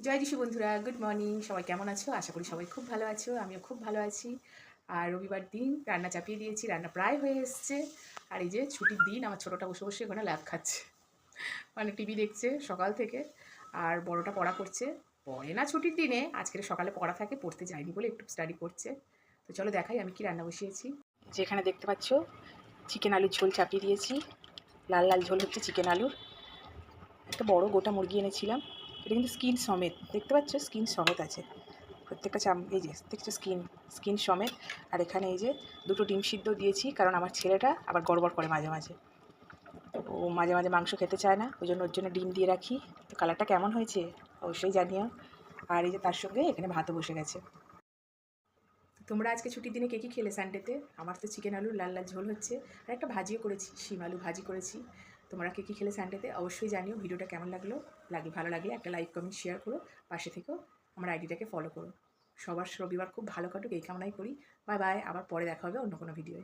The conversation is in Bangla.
জয় যিশু বন্ধুরা, গুড মর্নিং। সবাই কেমন আছো? আশা করি সবাই খুব ভালো আছো। আমিও খুব ভালো আছি। আর রবিবার দিন রান্না চাপিয়ে দিয়েছি, রান্না প্রায় হয়ে এসছে। আর এই যে ছুটির দিন, আমার ছোটোটা বসে বসে ওখানে ল্যাব খাচ্ছে, মানে টিভি দেখছে সকাল থেকে। আর বড়োটা পড়া করছে, পড়ে না ছুটির দিনে, আজকের সকালে পড়া থাকে, পড়তে যায়নি বলে একটু স্টাডি করছে। তো চলো দেখাই আমি কি রান্না বসিয়েছি। যেখানে দেখতে পাচ্ছ চিকেন আলুর ঝোল চাপিয়ে দিয়েছি, লাল লাল ঝোল হচ্ছে চিকেন আলুর। একটা বড় গোটা মুরগি এনেছিলাম, এটা কিন্তু স্কিন সমেত, দেখতে পাচ্ছ স্কিন সমেত আছে প্রত্যেকটা এই যে দেখছো স্কিন সমেত। আর এখানে এই যে দুটো ডিম সিদ্ধ দিয়েছি, কারণ আমার ছেলেটা আবার গড়বড় করে মাঝে মাঝে, ও মাঝে মাঝে মাংস খেতে চায় না, ওই জন্য ওর জন্য ডিম দিয়ে রাখি। তো কালারটা কেমন হয়েছে অবশ্যই জানিও। আর এই যে তার সঙ্গে এখানে ভাতও বসে গেছে। তোমরা আজকে ছুটির দিনে কে কী খেলে সানডেতে? আমার তো চিকেন আলুর লাল লাল ঝোল হচ্ছে, আর একটা ভাজিও করেছি, শিম আলু ভাজি করেছি। তোমরা কে কী খেলে সানডেতে অবশ্যই জানিও। ভিডিওটা কেমন লাগলো, ভালো লাগলে একটা লাইক কমেন্ট শেয়ার করো, পাশে থেকেও আমার আইডিটাকে ফলো করো। সবার রবিবার খুব ভালো কাটুক এই কামনাই করি। বাই বাই, আবার পরে দেখা হবে অন্য কোনো ভিডিওয়।